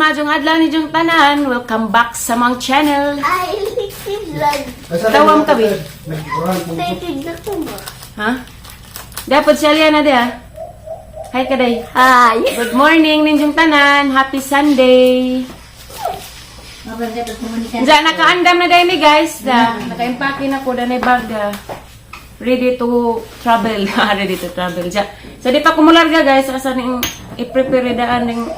Majong adlaw ni Jong tanan. Welcome back sa mga channel. Ay, vlog. Tawam ka, Bi. Excited na ko ba? Ha? Dapat siya liya na dia. Hi ka day. Hi. Good morning ninjong tanan. Happy Sunday. Diyan nakaandam na day mi guys. Naka-impake na ko danay bag da. Ready to travel. Ready to travel. So di pa kumularga guys asa ning i-prepare daan ning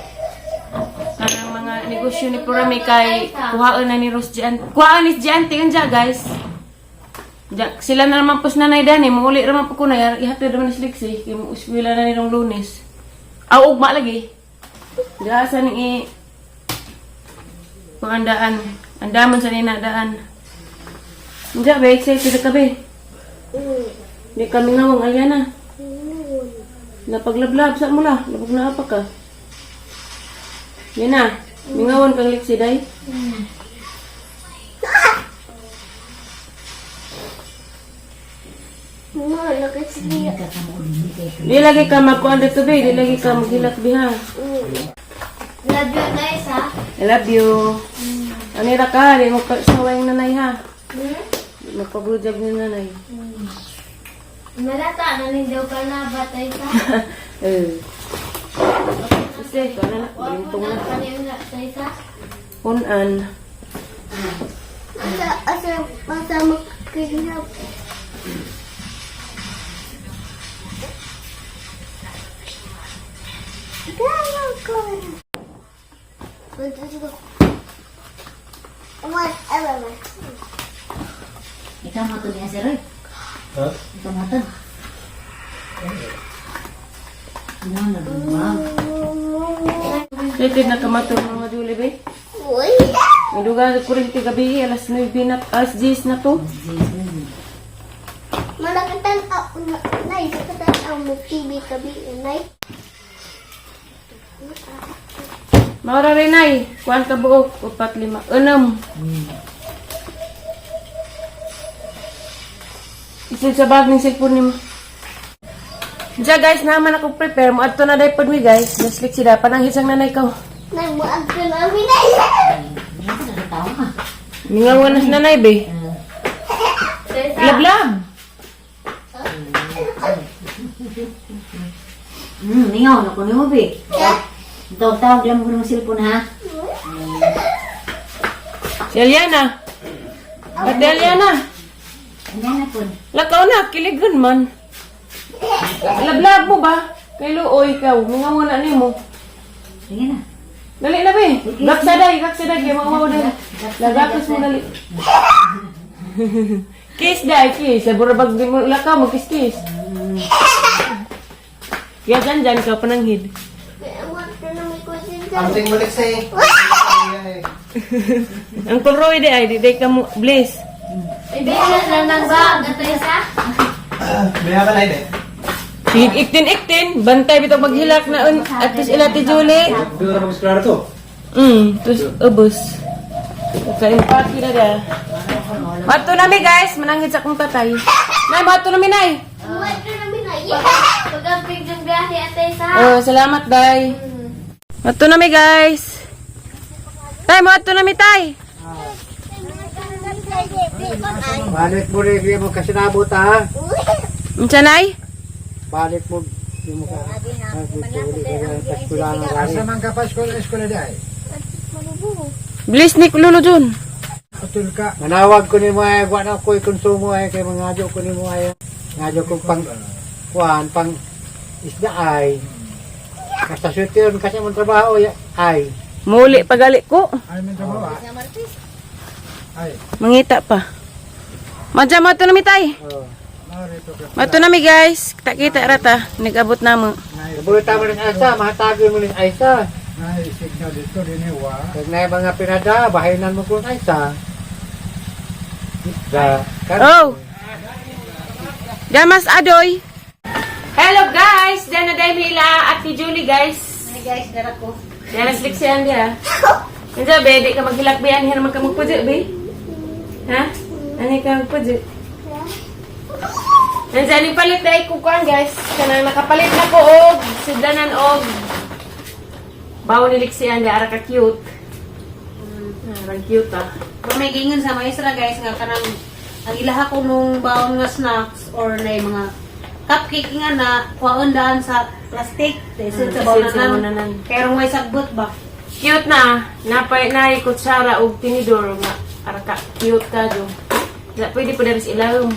kanang mga negosyo ni Purami kay kuhaan na ni Rose Jan. Kuhaan ni Jan tinja guys. Sila na naman pos nanay dani, mauli naman po ko na, ihatid naman ni Slixie, kaya uswila na nilong Lunes. Ugma lagi. Gasa ni pangandaan, andaman sa ninadaan. Hindi ba, excited ka ba? Hindi kami ngawang, ayan na. Napaglablab sa mula, labag na apa ka. Yan na, mingawan kang Lixie day. Di lagi ka magkuhan dito ba? Di lagi ka maghilak biha. Love you guys ha. I love you. Anira ka, di mo saway yung nanay ha. Di mo pag-rujab yung nanay. Malata, nanindaw ka na batay ka. Kasi, ito na na. Balintong na. Batay ka. Unan. Asa magkilap. Ikaw mo ito niya, sir. Ikaw mo ito. Pwede na kamato mga Julie ba? Uy! Naduga ko rin gabi, alas 9 na, alas 10 na to. Malakatan ako na. Nay, sakatan ako mo TV kabi. Nay. Maura rin ay, kuhan ka buok, 4, 5, 6. Isin sa bag ng cellphone ni mo. Diya guys, naman ako prepare mo. Adto na day pod mi guys. Naslik sila, pananghit sang nanay ka. Nay, muag ka namin ay. Mingawan na si nanay be. Lablab. Ningaw na ko ni mo, be. Tawag lang ko ng cellphone, ha? Si Eliana. Ate Eliana. Andiyan na po. Lakaw na, kiligan man. Lablab mo ba? Kay Luoy ikaw. Mingawan na ni mo. Sige na. Dali na be. Gaksaday, kay mga mawala. Lagakis mo dali. Kiss day, kiss. Sa burabag di mo lakaw, magkis-kiss. Kaya dyan ka pananghid. Something balik sa'yo. Ang Roy de ay, di ka mo, bliss. Ibigas lang ng bag. Gatay sa? Maya ka na yun eh. Iktin, bantay bitaw maghilak na at least ilati Julie. Hindi ko na mag-explore to. Tus ubos. Kaka-impake na da. Mato nami guys, mananghid sa akong tatay. Nay, mato nami nay. Muag ka namin ay. Pagamping ng biyahe atay sa. Oh, salamat day. Mato nami guys. Tay, mato nami tay. Balik mo rin, hindi mo kasi nabot ha. Unsa nay? Balik mo, hindi mo ka. Asa man ka pa eskola di ay? Bliss ni Lolo Jun. Atul ka. Manawag ko ni mo ay, wala na ko'y konsumo ay, kaya mangadyo ko ni mo ay. Ngadyo ko pang, pang isda ay. Kasta swerte yun, kasi mong trabaho ay. Muli pagali ko. Ay, mong trabaho ay. Mangita pa. Madya mato nami tay. Mato nami guys. Kita rata. Nag-abot na mo. Nabulit tamo rin Aisa, mahatago mo rin Aisa. Ay, signal dito din wa. Kag na mga pinada, bahayinan mo kung Aisa. Oh! Damas Adoy! Hello guys! Diyan na dahil hila Ate Julie guys. Ay, guys, dara ko. Diyan na slik siya dia. Nandiyan be, di ka maghilakbayan. Hira man ka magpudyo be. Ha? Ano ka magpudyo? Nandiyan yung palit na ikukuan guys. Kanang nakapalit na ko og. Sidlanan og. Bawo ni Lixian, di ara ka cute. Arang cute ah. Kung may gingon sa maestra guys nga kanang ang ilaha ko nung baon nga snacks or na mga cupcake nga na kuwaon daan sa plastic. Desin sa Desin sa baonanan. baonanan. Pero may sagbot ba? Cute na. Napay na kutsara og tinidor nga ara ka cute ka do. Di pwede pa diri sa ilawom.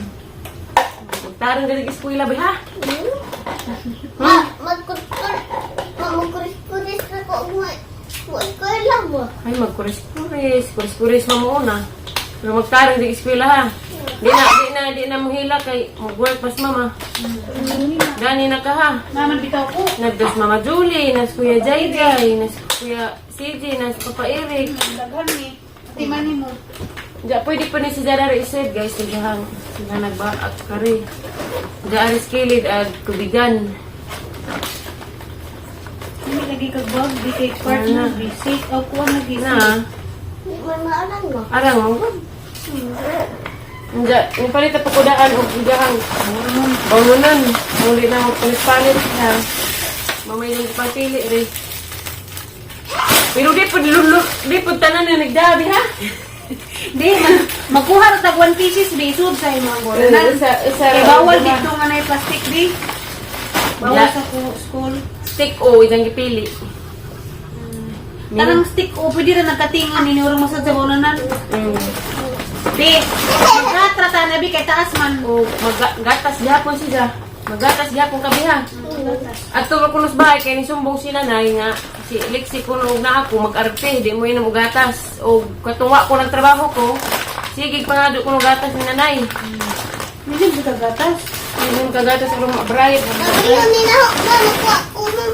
Tarang diri eskwela ba ha? Magkuris-kuris na ko ko lang mo. Ay magkuris-kuris mamuuna. Pero magtarang diri eskwela ha. Di na mahila kay mag-work pas mama. Gani na ka ha. Naman bitaw ko. Nagdas Mama Julie, nas Kuya Jayjay, nas Kuya CJ, nas Papa Eric. Daghan ni. Ati man mo. Diya, pwede pa ni si Jadar ised, guys. Sila nagbaak ka rin. Diya, aris kilid at kubigan. Hindi lagi kag bag, di kay partner, di safe o kuha na di Na, Di man maalang mo. arang mo. Diya, nipalita pa kudaan o kudahan. Bangunan. Muli na magpalit-palit na. Mamay lang ipagpili rin. Pero di po tanan na nagdabi ha? Di, magkuha ra tag 1 pieces di sud sa imong boranan. Kay bawal dito nga na plastic di. Bawal Yeah. sa school. Stick o, isang gipili. Tanang stick o pwede ra nagkatingan ni urang masad sa boranan. Di, magtrata na bi kay taas man. O, magatas gyapon siya. Magatas gyapon kabiha. At tuwa kunos bahay kay ni sumbong sila na nga si Lexi kuno na ako mag-arte, di mo ina gatas o katunga ko ng trabaho ko. Sige pangado ko ng gatas ni nanay. Hindi ba gatas? Yung kagatas sa mga brayat. Ayun ni na nakuha ko na.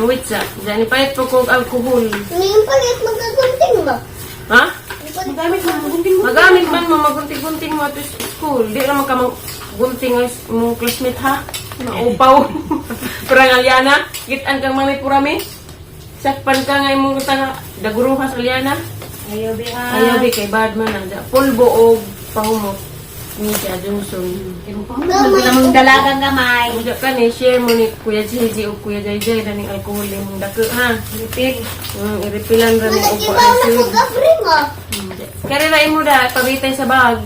Wait sa, dani payat po kong alcohol. Ngayon palit magagunting ba? Ha? Magamit man mo gunting mo. Magamit man mo magunting-gunting mo to school. Di naman ka gunting mong classmate ha. Maupaw. Perang Aliana, kitaan kang mami purami. Sakpan ka nga imong tanga daguruhas Aliana. Ayaw bi ha. Ayaw di kay Badman ang pulbo o pahumot. Mija Johnson. Namang dalagang gamay. Uja ka ni share mo ni Kuya Gigi o Kuya Jayjay na ning alcohol mong dako ha. Lipig. Iripilan ra ni og Nag-ibaw na ko acid. gabri mo. Kaya na imo da pabitay sa bag.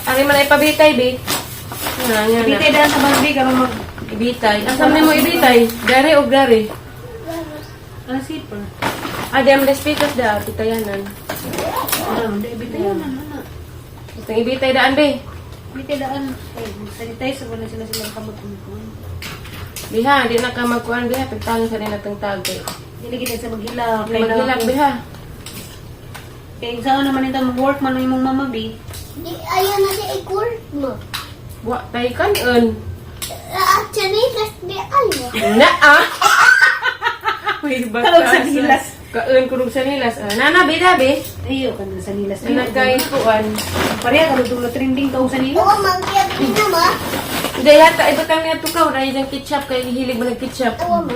Ari man ay pabitay bi. Nga nga. Bitay daan sa bagbi karon mag Ibitay. Asam ni mo ibitay? Dari o dari? ano zipper. Adam despitas da pitayanan. Ano, di bitay yan ano. Itong ibitay daan be. Bitay daan. Ay, sanitize wala sila kamot ko. Biha, di na ka magkuhan biha pagtangan sa nila tong tagay. Dili kita sa maghilak. Maghilak biha. Kaya saan naman ito mag-work man imong mama bi. Di ayaw na siya i-cool mo. Wa tay kanon. Actually, tas di ayaw. Na ah. Uy, bata. Kalog sa nilas. Kaon kurog sa nilas. Nana bida be. Ayo kan sa nilas. Nagkain kuan. Pareha ka tulad trending ka sa nila. Oo, mangkiyag din na ma. Dahil yata ibutang niya tukaw dahil yung ketchup kay hilig mo ng ketchup. Oo, ma.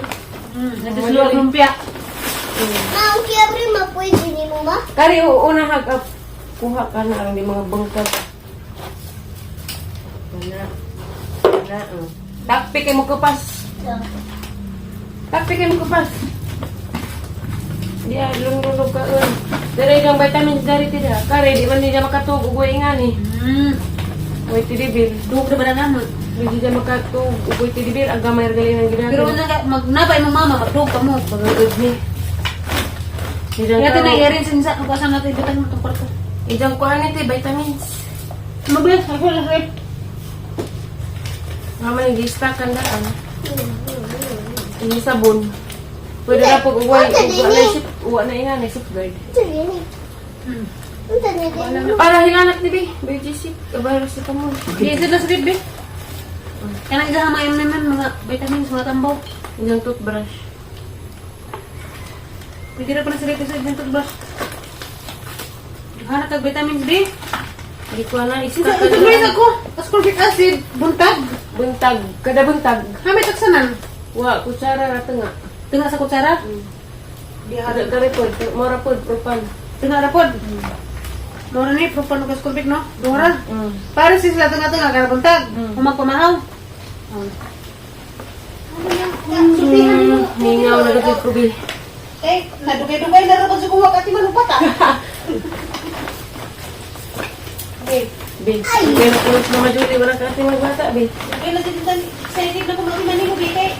Nagsusulat lumpia. Mangkiyag rin ma, pwede ni mo ma. Kari una hagap kuha ka na ang di mga bangkag. Na. Takpi kay mo kupas. Takpi kay mo kupas. Dia lulog ka un. Dari yung vitamins dari tidak. Kari di man dia makatug ugoy ingani. Ugoy tidibil. Tuhok na ba na naman? Di dia makatug ugoy tidibil aga may regali ng ginagawa. Pero magnabay mo mama, magtuhok ka mo. pagod ni. Kaya ito na i-rin sa kung saan natin ibutang mo itong kwarto. Ijang kuha nito vitamins. Mabilis, ako lahat. Mama nag-i-stack ang daan. Ini sabon. Pwede na pag uwa na ingani safeguard. Ito yun eh. Ito na din. Para hilanak ni Bi. BGC. Virus ito mo. Hindi, sila sa rib eh. Kaya nang isama yun naman mga vitamins, mga tambaw. Ijang toothbrush. Pwede na pa na sa rib sa ibang toothbrush. Hanap kag vitamins B. Hindi ko na Ito i-stack ito guys ako. Ascorbic acid, buntag. Buntag. Kada buntag. Hamit taksanan. Wa, kutsara na nga. Tengah sa kutsara. Di Ada harap. karipod. Mora pod. Propan. Tengah rapod. Mora ni, propan ko ascorbic no? Dora. Mm. Para sila tengah-tengah karena buntag. Umang pamahaw. Hingaw na gagawin ko Bi. Eh, nadugay-dugay na rin sa kuha kasi manupat ah. Okay. Be, pero pulos na Julie, wala ka ating magbata, be. Okay lang din tan excited na ko makimanin mo bigay.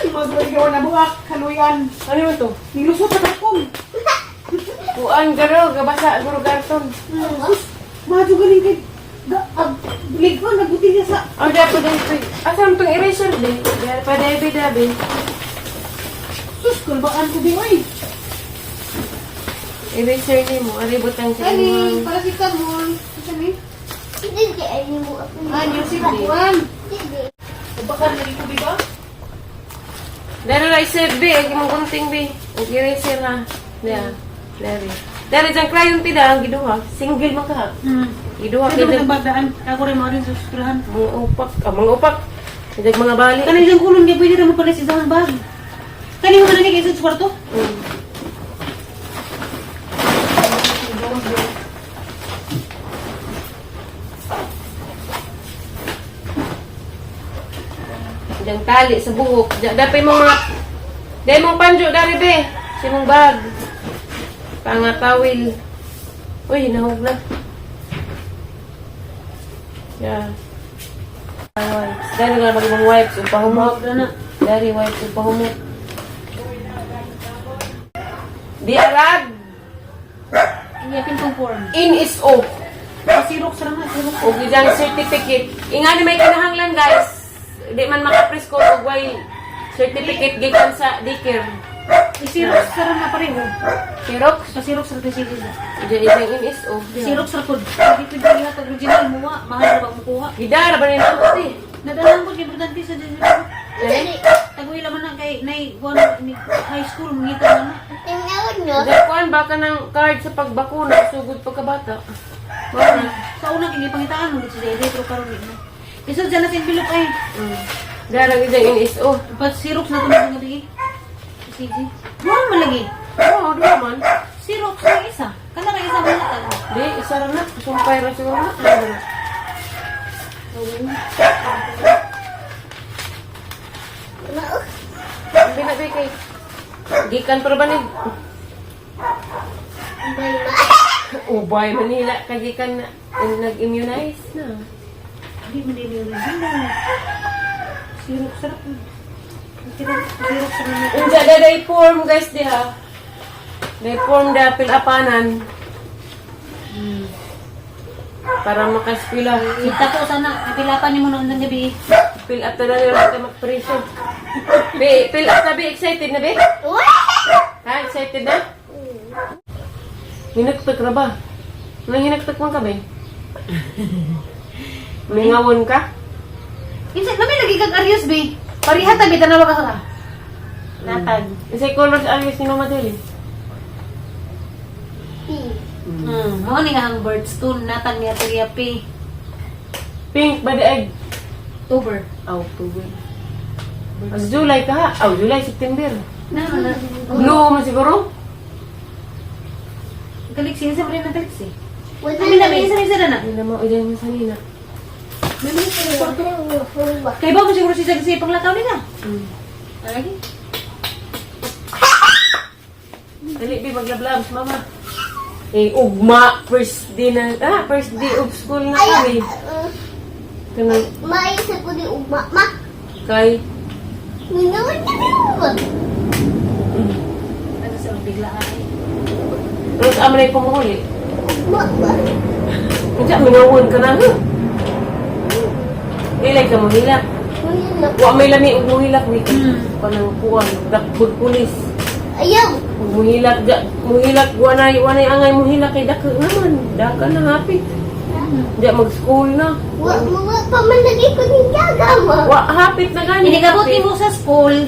Magwagawa na buwak, haluyan. Ano mo to? Nilusot na akong. Kuan, garo, gabasa, guro garton. Maju galing kay bilig ko nabuti niya sa Ang dapat din ito. Asa mo itong eraser, be? Dahil pa David, be. sus kulbaan ko di oy. Eraser ni mo, aribot ang Kani sinimang. para si Kamon. Sa ni? Hindi, ay mo ako. Ah, niyo si Buwan. Hindi. Bakal na ko ba? Dari eraser, be. Ang imong kunting, be. Ang eraser na. Yeah. Dari. Dari dyan crayon tida, ang giduha. Single man ka. Giduha Kaya kaya naman bagdaan. Ako rin mo rin sa sustrahan. mga upak. Mga upak. Kaya mga bali. Kani yung kulon niya pwede naman pala sa isang bag. Kani mo na ni sa kwarto? Diyan tali sa buhok. Dapay mong mga... Dahil mong panjo, dari be. Simong bag. Pangatawil. Uy, nahog na. Yeah. Wipes. Dari nga magmang wipes. Upahumok. Dari wipes. Upahumok. Di arag. Iyapin kong form. In is O. Pasirok sa mga sirok. O gijang certificate. Ingani may kinahanglan guys. Di man makapres ko og way certificate gikan sa daycare. Isirok sa mga pareho. Xerox. Pasirok sa resibo. Diyan isang in is O. Sirok sa kod. Hindi pwede lahat ang original muwa. Mahal na ba makuha? Gidara ba nila ito? Nadalang ko importante sa digital. Eh? Tagoy laman na kay nay high school mangita na. Tingnan nyo. Dakuan baka ng card sa pagbakuna sugod pagkabata. Wala. Sa unang kini pangitaan mo sa dede pero karon ni. Isod dyan na sa envelope ay. Darang isang in is O. Pag Xerox na ito nga lagi. Sige. Buwan man lagi. Oo, di naman. Xerox na isa. Kana ka isa man talaga. Di, isa rin na. Sumpay rin siguro na. Hindi na kay gikan pero ba ni Ubay Manila kagikan na nag-immunize na. Hindi mo din yun. Xerox sarap. Xerox sa mga. Unsa da day form guys diha. Day form da pilapanan. Para makaspila. Kita ko sana. Ipilapan ni mo noon ng gabi. Fill up na nila natin mag-preso. Be, fill up na be. Excited na be? Ha? Excited na? Hinagtag na ba? Nang hinagtag mo ka be? May ngawon ka? Insa namin lagi kag Arios be. Pariha tabi tanawa ka ka. Natag. Isa'y colors ayos ni Mama Deli. Mo ni nga ang birdstone natag niya tiyapi. Pink ba the egg? October. Oh, October. July ka ha? Oh, July, September. Na. Blue man siguro? Kaliksi sa rin na kaliksi. Wala Kami na may isa na. Hindi na mo, ilan mo sa nina. Kay ba mo siguro si Sagsi panglakaw nila? Lagi. Dali, be, maglablabs, Mama. Eh, ugma, first day of school na kami. Kanang, Maisa ko di ugma. Ma, kay, minawan ka na ba? Ano sa biglaan ay. Rose amalay pamuli. Ugma ba? Hindi, minawon ka na. Ilay ka mo hilak. Mahirap. Wa may lami ug muhilak ni. Kanang kuan, dakbud pulis. Ayaw. Ug muhilak, muhilak, wanay angay muhilak kay dako naman. Daka na happy. Diya mag-school na. Mga pamanlagi ko ni Gagama. Wa hapit na gani. Hindi ka buti mo sa school.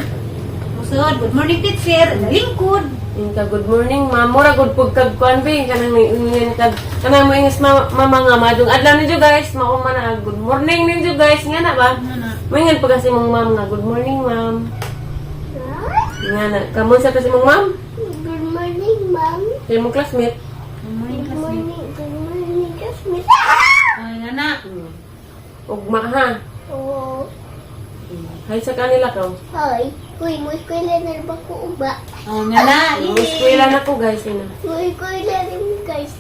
Musod, good morning teacher. Lingkod. Inka, good morning, ma'am. Mura good pug kag kuan be kanang ingin kag kanang mo ingis mama nga madung adlaw ninyo guys, mao man na good morning ninyo guys nga na ba? Moingan pa kasi mong ma'am nga good morning ma'am. Nga na kamo sa kasi mong ma'am? Good morning, ma'am. Kay mong classmate. Good morning Good classmate. morning. Good morning, classmate. Ay nga na. Ugma ha. Oo. Hay sa kanila ka. Hoy, kuy mo eskwela na ba ko uba? Oh, nga na. Eskwela na ko guys ina. Kuy eskwela rin guys.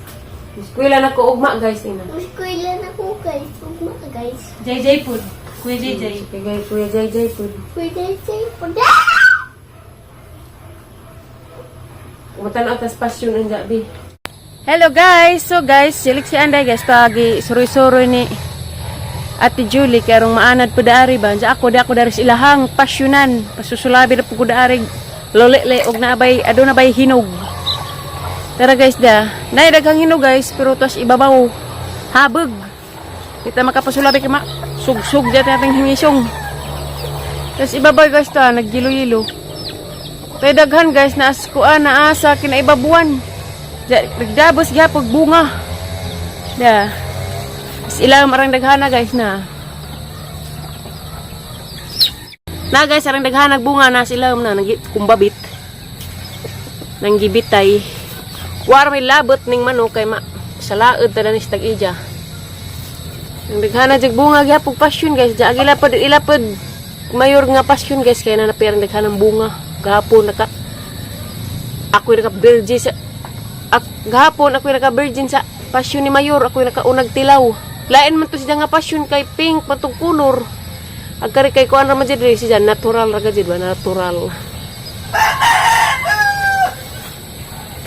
Eskwela na ko ugma guys ina. Eskwela na ko guys. Ugma guys. JJ food. Kuya JJ. Kay Kuya Jay po. Kuy say pada. Umatan atas pasyon ang jabi. Hello guys! So guys, silik si Anday guys, pagi suroy-suroy ni Ate Julie, karong maanad po daari ba? Diya ako dari ilahang pasyonan, pasusulabi na po ko daari, lolele, og naabay, ado na bay hinog. Tara guys da, naidaghang hinog guys, pero tuwas ibabaw, habog. Kita makapasulabi kama, sug-sug dyan nating himisong. Tapos ibabaw guys ta, naggilo-yilo. Kaya daghan guys, naaskuan, naasa, kinaibabuan. Nagdabos gyapon bunga. Da. Sila marang daghana guys na. Na guys, arang daghana bunga na sila na kumbabit. Nang gibitay. War may labot ning manok kay sa laod ta danis tag-ija. Nang daghana jeg bunga gyapon pasyon guys. Ja ilapod mayor nga pasyon guys kay na napirang daghanang bunga. Gahapon ako naka-virgin sa gahapon ako naka-virgin sa pasyon ni Mayor, ako nakaunag tilaw. Lain man to siya nga pasyon kay pink patug color. Agkari kay kuan ra man jud siya natural ra gid ba, natural.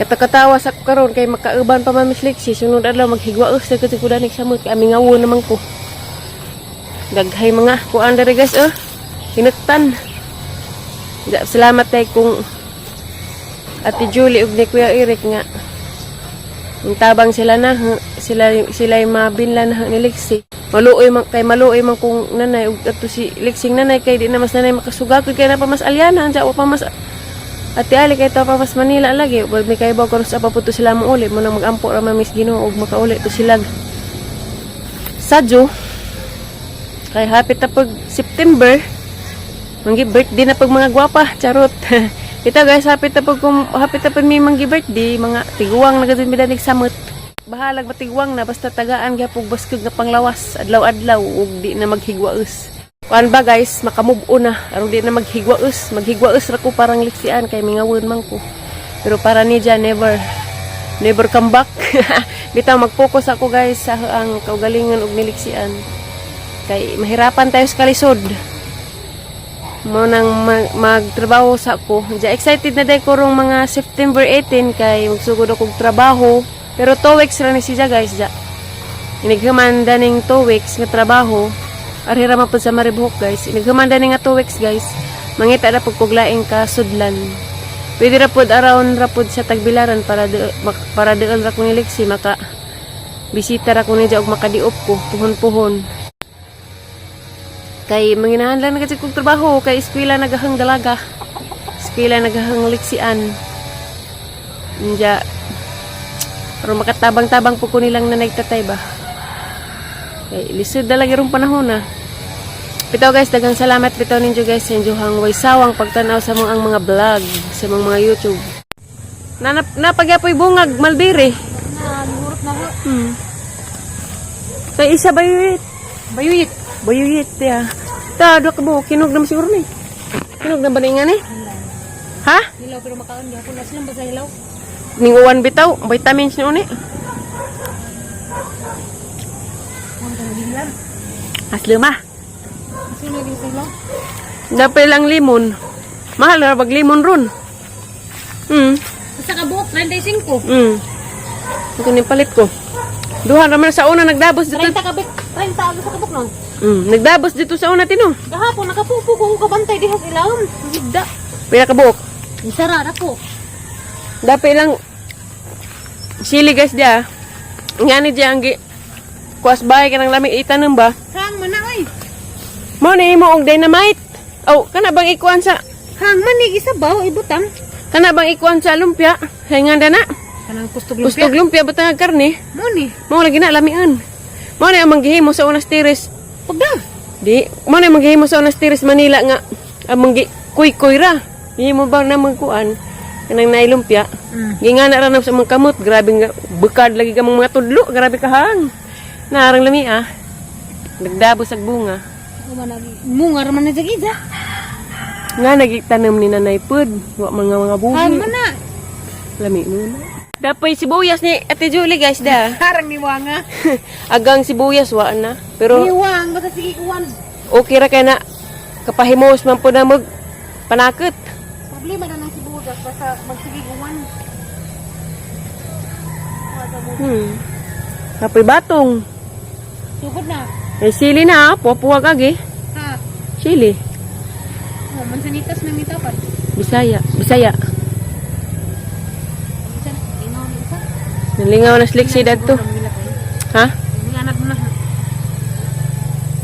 Kata-katawa sa karon kay makauban pa man Miss Lexi, sunod adlaw maghigwaos sa kasi kuda nik samot kay aming ngawon naman ko. Daghay mga kuan dere guys hinuktan. Salamat tay kung Ate Julie ug ni Kuya Eric nga tabang sila na sila yung mabinlan na ni Lexi. Maluoy man kung nanay ug ato si Lexing nanay kay di na mas nanay makasugakod kay na pa mas alyana ansa pa mas Ate Ali kay ta pa mas Manila lagi ug may kay ba karon sa paputo sila mo uli mo nang magampo ra man Miss Ginoo ug makauli to sila sadyo kay hapit na pag September mangi birthday na pag mga gwapa charot. Kita guys, hapit na pag may manggi birthday, mga tiguang na gazin bidanig samot. Bahalag matiguang na, basta tagaan kaya pag baskog na panglawas, adlaw-adlaw, ug di na maghigwaus. Kuan ba guys, makamubo na, arong di na maghigwaus ra ko parang liksian, kay mingawon man ko. Pero para ni Jan, never come back. Bitaw, mag-focus ako guys sa ang kaugalingan ug niliksian. Kay mahirapan tayo sa kalisod. Mo nang magtrabaho sa ako. Diya excited na day ko rong mga September 18 kay magsugod akong trabaho. Pero 2 weeks ra ni siya guys. Diya. Inighamanda ning 2 weeks nga trabaho. Arira man po sa Maribuhok guys. Inighamanda ning nga 2 weeks guys. Mangita na pag kuglaing ka sudlan. Pwede ra pod around ra pod sa Tagbilaran para doon ra ko ni Lexi maka bisita ra ko ni diya og makadiop ko puhon-puhon. Kay manginahanlan na kasi kong trabaho kay eskwela nagahang dalaga, eskwela nagahang liksian. Diya pero makatabang-tabang po ko nilang nanagtatay ba kay lisod na lagi rong panahon na. Bitaw guys, daghang salamat bitaw ninyo guys sa inyohang way sawang pagtanaw sa ang mga vlog sa mga YouTube. Napagyapoy bungag malbiri Nagurot na ho. kay isa bayuyit ya. Ta, do ka mo kinog na siguro ni. Kinog na baningan ni. Ha? Hilaw pero makaon di ako na silang basa hilaw. Ning uwan bitaw, vitamins ni uni. Asluma. Sino yung hilaw? Dapat lang limon. Mahal na bag limon ron. Basta ka buhok 35. Ito ni palit ko. Duhan raman sa una nagdabos dito. 30 aga sa kabuk nun. Nagdabos dito sa una tino. Gahapon nakapupo ko kabantay diha sa ilawom. Higda. Pila ka buok. Isara na ko. Dapat lang sili guys dia. Ngani dia ang kuas bahay ka ng lamig itanong ba? Hang man na oy. Mo ni imo og dynamite. Oh, kana bang ikuan sa Hang man ni isabaw ibutang. kana bang ikuan sa lumpia? Hanganda na. Kanang kustog Gustog lumpia butang ang karne. Mo ni. Mo lagi na lamian. Mo na ang manggihimo sa unas tiris. Pagda. Di, mo na manggihimo sa unas tiris Manila nga ang kuy-kuy ra. Himo ba na magkuan kanang nailumpia. Gingana ra na sa mga kamot, grabe nga bukad lagi ka mga tudlo, grabe ka hang. Narang lami Nagdabos sa bunga. Mungar man na sa Nga nagitanom ni Nanay Pud. Wa mga buhi. na. Lami muna. Dapoy sibuyas ni Ate Julie guys da. Harang ni Wanga. Agang sibuyas wa na. Pero Wang, basta sige kuwan. okay ra kay na kapahimos man po na mag panakot. Problema na ng sibuyas, basta magsige kuwan. Dapoy batong. Sugod na. Ay sili na, puwa-puwag agi. Ha. Sili. Oh, mansanitas na mitapat. Bisaya. Bisaya. Minsan, ino ni isa. Nalingaw na slik si dadto. Ha? Anak mo na.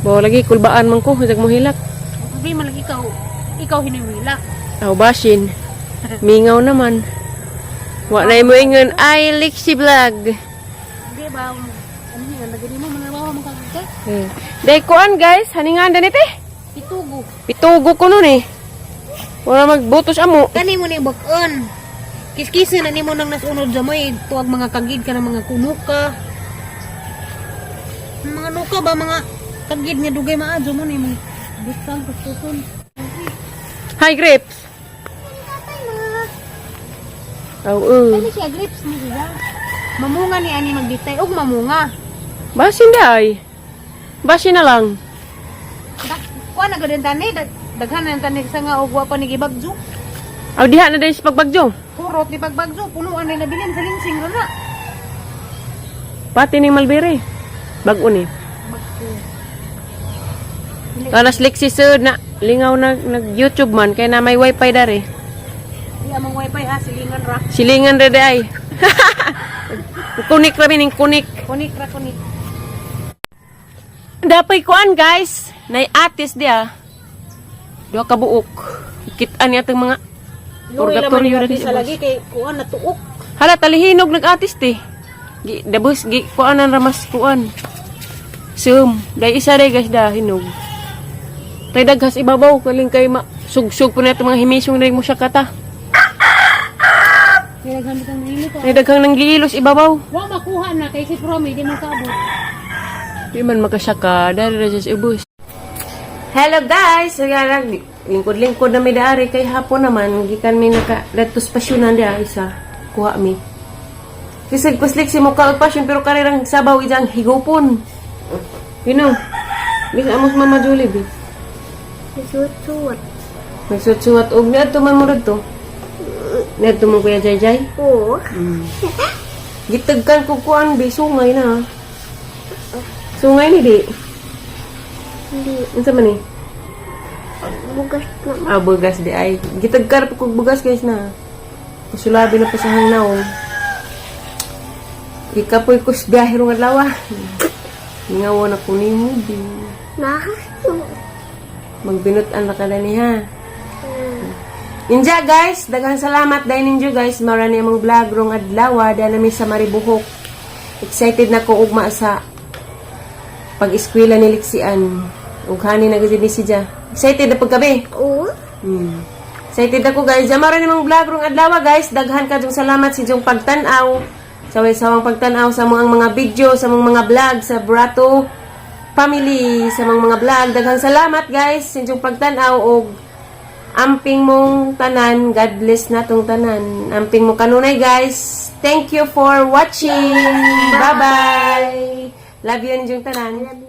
Bawa lagi kulbaan man ko, husag mo hilak. Sabi malagi ikaw hinimila. Aw basin. Mingaw naman. Wa na mo ingon ay Lixi vlog. Hindi ba, ano nga, nagani mo, mangawawa mo kakagay. Day kuan guys, haningan danit eh. Itugo. Pitugo ko nun eh. Wala magbutos amo. Kani mo ni bakon. Kiskisa na ni mo nang nasunod sa mo'y tuwag mga kagid ka ng mga kunuka. Mga nuka ba, mga kagid nga dugay maadyo mo ni mo. Butang, kustuson. Hi grapes. Aw Kani siya grips ni siya. Mamunga ni ani magbitay. Og mamunga. Basin day. Basin na lang. Kuha na gadin tani. Daghan na tani sa nga og wa pa ni gibagjo. Aw diha na day sa pagbagyo. Kurot ni pagbagjo. Punuan ni nabilin sa linsing na. Pati ning malbere. Bag-o ni. Kanas Lexi sud na lingaw na nag-YouTube man kay na may wifi dare. Di amang wifi ha. Silingan ra. Silingan ra day. Kunik ra ning kunik. Kunik ra kunik. Dapat kuan guys, nay atis dia. Dua ka buok. Kitaan niya tong mga purgatorio ra di sa lagi kay kuan natuok. Hala talihinog nag-atis ti. Gi dabos gi kuanan ramas kuan. Sum, day isa day guys da hinog. Tay daghas ibabaw kaling kay sugsug po nato mga himisong day mo siya kata. Kaya gamit ang nilo ko. Tay daghang nang giilos ibabaw. Wa makuha na kay si Promi di man kaabot. Di man makasyaka dari ra sa ubos. Hello guys, sagarag lingkod-lingkod na mi daari kay hapon naman gikan mi naka datos pasyonan dia isa kuha mi. Kisig kuslik si mukha pasyon pero karirang sabaw ijang higupon. Pino. Bisa amos Mama Julie bi. Suot-suot. Nagsuot-suot og niadto man mo dito. Niadto mo kuya Jay. Oo. Gitagkan ko kuan bi sungay na. Sungay ni di. Hindi. Unsa man ni? Bugas na. Bugas di ay. Gitagkar po kog bugas guys na. Kusulabi na pa sa hangnaon. Ikapoy kus biyahiro nga lawa. Ngawa na ko nimo di. Magbinutan na ka na niya. Inja guys, daghang salamat dahil ninyo guys. Marani among vlog rong adlaw dahil namin sa Maribuhok. Excited na ko ugma sa pag-eskwela ni Lixian. Ughani na gazid ni siya. Excited na paggabi. Oo. Excited ako guys. Marani among vlog rong adlaw guys. Daghan ka jung salamat si jung pagtanaw. Saway-sawang pagtanaw sa mga video, sa mga vlog, sa Brato family, sa mga vlog. Daghang salamat guys sa inyong pagtanaw og amping mong tanan. God bless na tong tanan. Amping mo kanunay guys. Thank you for watching. Bye-bye. Love you inyong tanan.